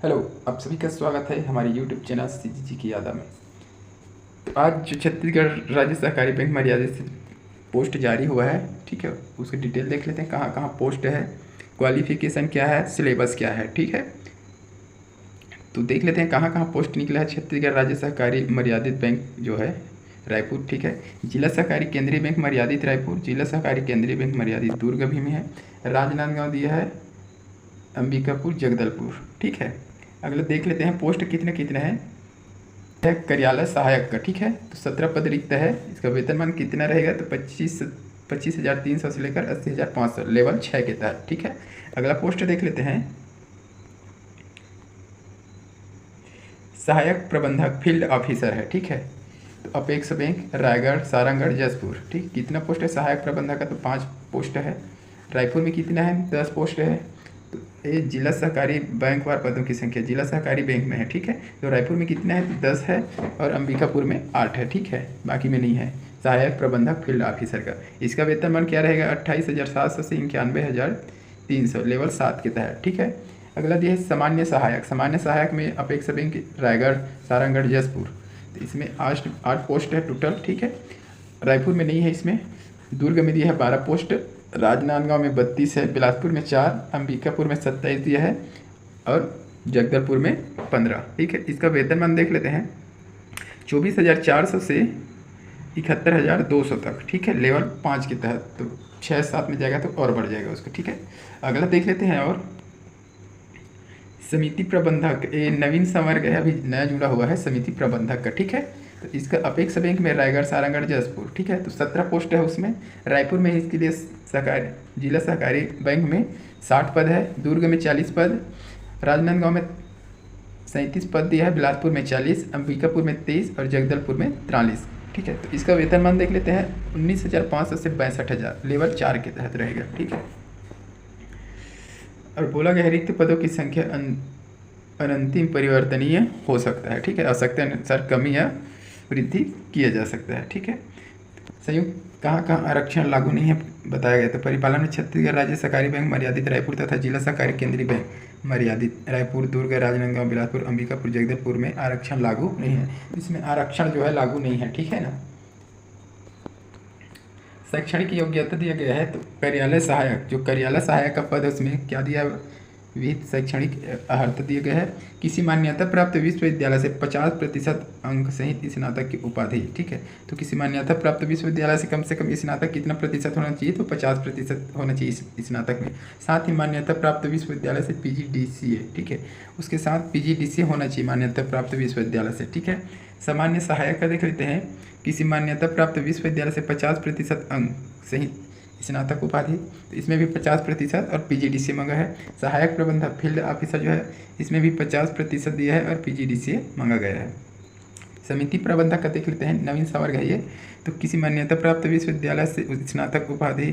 Hello, आप सभी का स्वागत है हमारे यूट्यूब चैनल सीजीजी की यादा में। तो आज जो छत्तीसगढ़ राज्य सहकारी बैंक मर्यादित से पोस्ट जारी हुआ है, ठीक है, उसकी डिटेल देख लेते हैं। कहाँ कहाँ पोस्ट है, क्वालिफिकेशन क्या है, सिलेबस क्या है, ठीक है। तो देख लेते हैं कहाँ कहाँ पोस्ट निकला है। छत्तीसगढ़ राज्य सहकारी मर्यादित बैंक जो है रायपुर, ठीक है। जिला सहकारी केंद्रीय बैंक मर्यादित रायपुर, जिला सहकारी केंद्रीय बैंक मर्यादित दुर्ग भी में है। राजनांदगांव दिया है, अंबिकापुर, जगदलपुर, ठीक है। अगला देख लेते हैं पोस्ट कितने कितने हैं। है कार्यालय सहायक का, ठीक है। तो 17 पद रिक्त है। इसका वेतनमान कितना रहेगा, तो 25,300 से लेकर 80,500, लेवल 6 के तहत, ठीक है। अगला पोस्ट देख लेते हैं, सहायक प्रबंधक फील्ड ऑफिसर है, ठीक है। तो अपेक्स बैंक रायगढ़, सारंगढ़, जसपुर, ठीक। कितना पोस्ट है सहायक प्रबंधक का, तो 5 पोस्ट है। रायपुर में कितना है, 10 पोस्ट है। तो ये जिला सहकारी बैंक वार पदों की संख्या जिला सहकारी बैंक में है, ठीक है। तो रायपुर में कितना है, 10 है, और अंबिकापुर में 8 है, ठीक है। बाकी में नहीं है। सहायक प्रबंधक फील्ड ऑफिसर का इसका वेतनमान क्या रहेगा, 28,700 से 91,300, लेवल 7 के तहत, ठीक है। अगला दिया है सामान्य सहायक। सामान्य सहायक में अपेक्स बैंक रायगढ़, सारंगढ़, जसपुर। तो इसमें 8 पोस्ट है टोटल, ठीक है। रायपुर में नहीं है इसमें। दुर्ग में दिया है 12 पोस्ट, राजनांदगांव में 32 है, बिलासपुर में 4, अंबिकापुर में 27 दिया है, और जगदलपुर में 15, ठीक है। इसका वेतनमान देख लेते हैं, 24,400 से 71,200 तक, ठीक है, लेवल 5 के तहत। तो 6-7 में जाएगा तो और बढ़ जाएगा उसका, ठीक है। अगला देख लेते हैं, और समिति प्रबंधक, ये नवीन संवर्ग है, अभी नया जुड़ा हुआ है, समिति प्रबंधक का, ठीक है। तो इसका अपेक्स बैंक में रायगढ़, सारंगढ़, जसपुर, ठीक है। तो 17 पोस्ट है उसमें। रायपुर में इसके लिए सहकारी जिला सहकारी बैंक में 60 पद है, दुर्ग में 40 पद, राजनांदगांव में 37 पद दिया है, बिलासपुर में 40, अंबिकापुर में 23 और जगदलपुर में 43, ठीक है। तो इसका वेतनमान देख लेते हैं, 19,500 से 62,000, लेवल 4 के तहत रहेगा, ठीक है। और बोला गया रिक्त पदों की संख्या अनंतिम परिवर्तनीय हो सकता है, ठीक है। आवश्यकता अनुसार कमी या वृद्धि किया जा सकता है, ठीक है। संयुक्त कहाँ कहाँ आरक्षण लागू नहीं है बताया गया। तो परिपालन में छत्तीसगढ़ राज्य सहकारी बैंक मर्यादित रायपुर तथा जिला सहकारी केंद्रीय बैंक मर्यादित रायपुर, दुर्ग, राजनांदगांव, बिलासपुर, अंबिकापुर, जगदलपुर में आरक्षण लागू नहीं है। इसमें आरक्षण जो है लागू नहीं है, ठीक है ना। शैक्षणिक योग्यता दिया गया है, तो कार्यालय सहायक, जो कार्यालय सहायक का पद है उसमें क्या दिया, विहित शैक्षणिक अर्हता दिया गया है, किसी मान्यता प्राप्त विश्वविद्यालय से 50% अंक सहित स्नातक की उपाधि, ठीक है। तो किसी मान्यता प्राप्त विश्वविद्यालय से कम स्नातक कितना प्रतिशत होना चाहिए, तो 50% होना चाहिए स्नातक में। साथ ही मान्यता प्राप्त विश्वविद्यालय से PGDCA, ठीक है, उसके साथ PGDCA होना चाहिए मान्यता प्राप्त विश्वविद्यालय से, ठीक है। सामान्य सहायक का देख लेते हैं, किसी मान्यता प्राप्त विश्वविद्यालय से 50% अंक सहित स्नातक उपाधि, तो इसमें भी 50% और PGDCA मांगा है। सहायक प्रबंधक फील्ड ऑफिसर जो है इसमें भी 50% दिया है और PGDCA मांगा गया है। समिति प्रबंधक का देख लेते हैं, नवीन संवर्ग है ये। तो किसी मान्यता प्राप्त विश्वविद्यालय से स्नातक उपाधि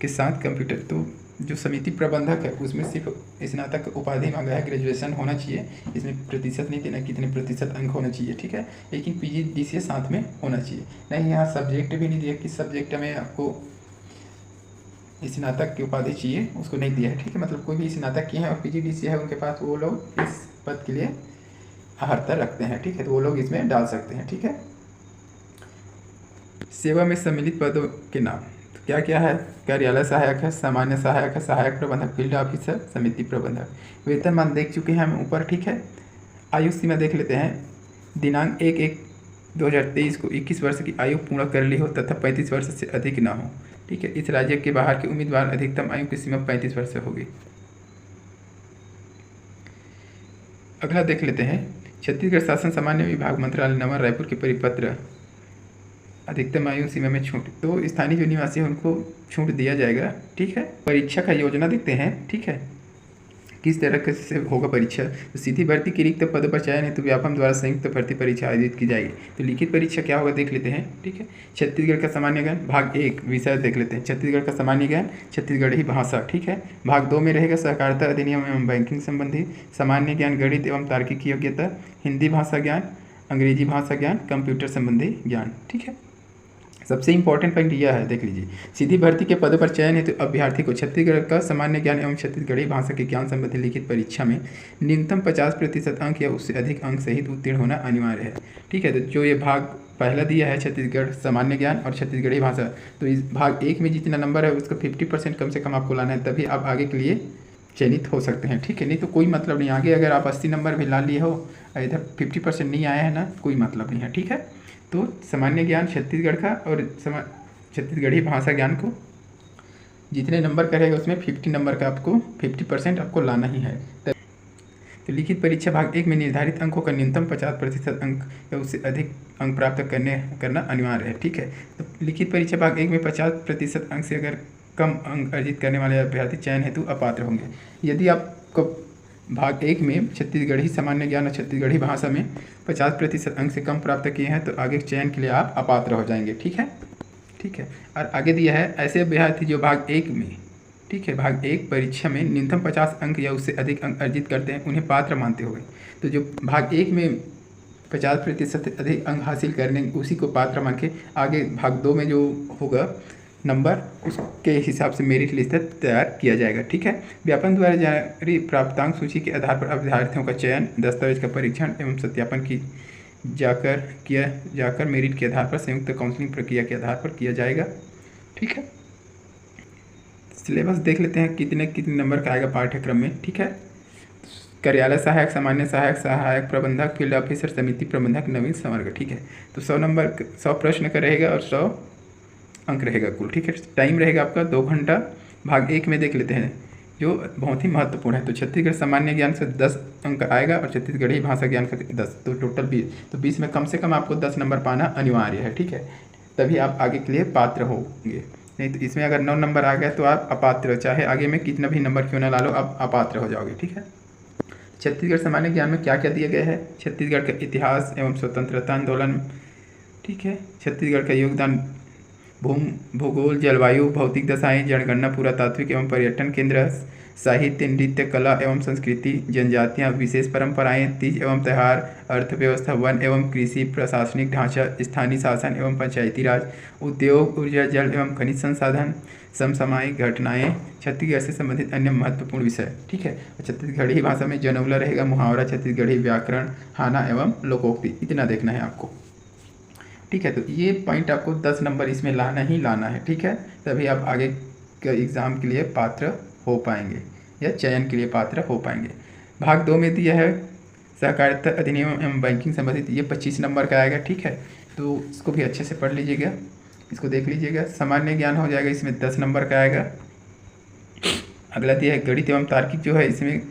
के साथ कंप्यूटर, तो जो समिति प्रबंधक है उसमें सिर्फ स्नातक उपाधि मांगा है, ग्रेजुएशन होना चाहिए। इसमें प्रतिशत नहीं देना कितने प्रतिशत अंक होना चाहिए, ठीक है। लेकिन PGDCA साथ में होना चाहिए। नहीं, यहाँ सब्जेक्ट भी नहीं दिया, किस सब्जेक्ट में आपको स्नातक की उपाधि चाहिए उसको नहीं दिया है, ठीक है। मतलब कोई भी स्नातक किए हैं और PGDCA है उनके पास, वो लोग इस पद के लिए अर्हता रखते हैं, ठीक है। तो वो लोग इसमें डाल सकते हैं, ठीक है। सेवा में सम्मिलित पदों के नाम तो क्या क्या है, कार्यालय सहायक है, सामान्य सहायक है, सहायक प्रबंधक, फील्ड ऑफिसर, समिति प्रबंधक। वेतनमान देख चुके हैं हम ऊपर, ठीक है। आयु सीमा देख लेते हैं, दिनांक 1/1/2023 को 21 वर्ष की आयु पूर्ण कर ली हो तथा 35 वर्ष से अधिक ना हो, ठीक है। इस राज्य के बाहर के उम्मीदवार अधिकतम आयु की सीमा 35 वर्ष से होगी। अगला देख लेते हैं, छत्तीसगढ़ शासन सामान्य विभाग मंत्रालय नवा रायपुर के परिपत्र, अधिकतम आयु सीमा में छूट, तो स्थानीय जो निवासी है उनको छूट दिया जाएगा, ठीक है। परीक्षा का योजना देखते हैं, ठीक है, किस तरह से होगा परीक्षा। तो सीधी भर्ती के रिक्त पदों पर चयन हेतु व्यापम द्वारा संयुक्त भर्ती परीक्षा आयोजित की जाएगी। तो लिखित परीक्षा क्या होगा देख लेते हैं, ठीक है। छत्तीसगढ़ का सामान्य ज्ञान भाग 1 विषय देख लेते हैं, छत्तीसगढ़ का सामान्य ज्ञान, छत्तीसगढ़ी भाषा, ठीक है। भाग 2 में रहेगा सहकारिता अधिनियम एवं बैंकिंग संबंधी, सामान्य ज्ञान, गणित एवं तार्किक योग्यता, हिंदी भाषा ज्ञान, अंग्रेजी भाषा ज्ञान, कंप्यूटर संबंधी ज्ञान, ठीक है। सबसे इंपॉर्टेंट पॉइंट यह है, देख लीजिए, सीधी भर्ती के पदों पर चयन हेतु अभ्यर्थी को छत्तीसगढ़ का सामान्य ज्ञान एवं छत्तीसगढ़ी भाषा के ज्ञान संबंधी लिखित परीक्षा में न्यूनतम 50% अंक या उससे अधिक अंक सहित उत्तीर्ण होना अनिवार्य है। ठीक है, तो जो ये भाग पहला दिया है छत्तीसगढ़ सामान्य ज्ञान और छत्तीसगढ़ी भाषा, तो इस भाग 1 में जितना नंबर है उसका 50% कम से कम आपको लाना है, तभी आप आगे के लिए चयनित हो सकते हैं। ठीक है, नहीं तो कोई मतलब नहीं, आगे अगर आप 80 नंबर भी ला लिए हो, इधर 50% नहीं आया है ना, कोई मतलब नहीं है। ठीक है, तो सामान्य ज्ञान छत्तीसगढ़ का और छत्तीसगढ़ी भाषा ज्ञान को जितने नंबर का रहेगा उसमें 50 नंबर का आपको 50% आपको लाना ही है। तो लिखित परीक्षा भाग 1 में निर्धारित अंकों का न्यूनतम 50% अंक या उससे अधिक अंक प्राप्त करना अनिवार्य है। ठीक है, तो लिखित परीक्षा भाग 1 में 50% अंक से अगर कम अंक अर्जित करने वाले अभ्यर्थी चयन हेतु अपात्र होंगे। यदि आपको भाग 1 में छत्तीसगढ़ी सामान्य ज्ञान और छत्तीसगढ़ी भाषा में 50% अंक से कम प्राप्त किए हैं तो आगे चयन के लिए आप अपात्र हो जाएंगे। ठीक है, ठीक है, और आगे दिया है ऐसे अभ्यर्थी जो भाग 1 में, ठीक है, भाग 1 परीक्षा में न्यूनतम 50 अंक या उससे अधिक अंक अर्जित करते हैं उन्हें पात्र मानते हुए। तो जो भाग 1 में 50% अधिक अंक हासिल करने उसी को पात्र मान के आगे भाग 2 में जो होगा नंबर उसके हिसाब से मेरिट लिस्ट तैयार किया जाएगा। ठीक है, व्यापन द्वारा जारी प्राप्तांक सूची के आधार पर अभ्यर्थियों का चयन, दस्तावेज का परीक्षण एवं सत्यापन किया जाकर मेरिट के आधार पर संयुक्त काउंसलिंग प्रक्रिया के आधार पर किया जाएगा। ठीक है, सिलेबस देख लेते हैं कितने नंबर का आएगा पाठ्यक्रम में। ठीक है, कार्यालय सहायक, सामान्य सहायक, सहायक प्रबंधक, फील्ड ऑफिसर, समिति प्रबंधक, नवीन संवर्ग। ठीक है, तो 100 प्रश्न का रहेगा और 100 अंक रहेगा कुल। ठीक है, टाइम रहेगा आपका 2 घंटा। भाग 1 में देख लेते हैं जो बहुत ही महत्वपूर्ण है, तो छत्तीसगढ़ सामान्य ज्ञान से 10 अंक आएगा और छत्तीसगढ़ी भाषा ज्ञान का 10, तो टोटल 20। तो 20 में कम से कम आपको 10 नंबर पाना अनिवार्य है। ठीक है, तभी आप आगे के लिए पात्र होंगे, नहीं तो इसमें अगर 9 नंबर आ गया तो आप अपात्र, चाहे आगे में कितना भी नंबर क्यों ना ला लो, आप अपात्र हो जाओगे। ठीक है, छत्तीसगढ़ सामान्य ज्ञान में क्या क्या दिया गया है, छत्तीसगढ़ का इतिहास एवं स्वतंत्रता आंदोलन। ठीक है, छत्तीसगढ़ का योगदान भूगोल, जलवायु, भौतिक दशाएं, जनगणना, पुरातात्विक एवं पर्यटन केंद्र, साहित्य, नृत्य, कला एवं संस्कृति, जनजातियां, विशेष परंपराएं, तीज एवं त्यौहार, अर्थव्यवस्था, वन एवं कृषि, प्रशासनिक ढांचा, स्थानीय शासन एवं पंचायती राज, उद्योग, ऊर्जा, जल एवं खनिज संसाधन, समसामयिक घटनाएं, छत्तीसगढ़ से संबंधित अन्य महत्वपूर्ण विषय। ठीक है, छत्तीसगढ़ी भाषा में जनौला रहेगा, मुहावरा, छत्तीसगढ़ी व्याकरण, हाना एवं लोकोक्ति, इतना देखना है आपको। ठीक है, तो ये पॉइंट आपको 10 नंबर इसमें लाना ही लाना है। ठीक है, तभी आप आगे के एग्ज़ाम के लिए पात्र हो पाएंगे या चयन के लिए पात्र हो पाएंगे। भाग 2 में दिया है सहकारिता अधिनियम एवं बैंकिंग संबंधित, ये 25 नंबर का आएगा। ठीक है, तो इसको भी अच्छे से पढ़ लीजिएगा, इसको देख लीजिएगा। सामान्य ज्ञान हो जाएगा, इसमें 10 नंबर का आएगा। अगला दिया है गणित एवं तार्किक, जो है इसमें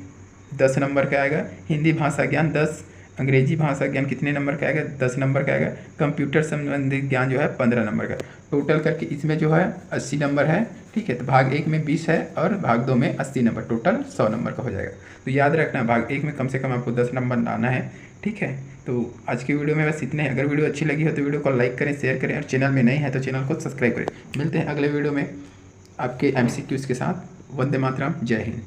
10 नंबर का आएगा। हिंदी भाषा ज्ञान 10, अंग्रेजी भाषा ज्ञान कितने नंबर का आएगा, 10 नंबर का आएगा। कंप्यूटर संबंधित ज्ञान जो है 15 नंबर का। टोटल करके इसमें जो है 80 नंबर है। ठीक है, तो भाग 1 में 20 है और भाग 2 में 80 नंबर, टोटल 100 नंबर का हो जाएगा। तो याद रखना, भाग 1 में कम से कम आपको 10 नंबर लाना है। ठीक है, तो आज की वीडियो में बस इतने हैं। अगर वीडियो अच्छी लगी हो तो वीडियो को लाइक करें, शेयर करें और चैनल में नए हैं तो चैनल को सब्सक्राइब करें। मिलते हैं अगले वीडियो में आपके MCQs के साथ। वंदे मातरम, जय हिंद।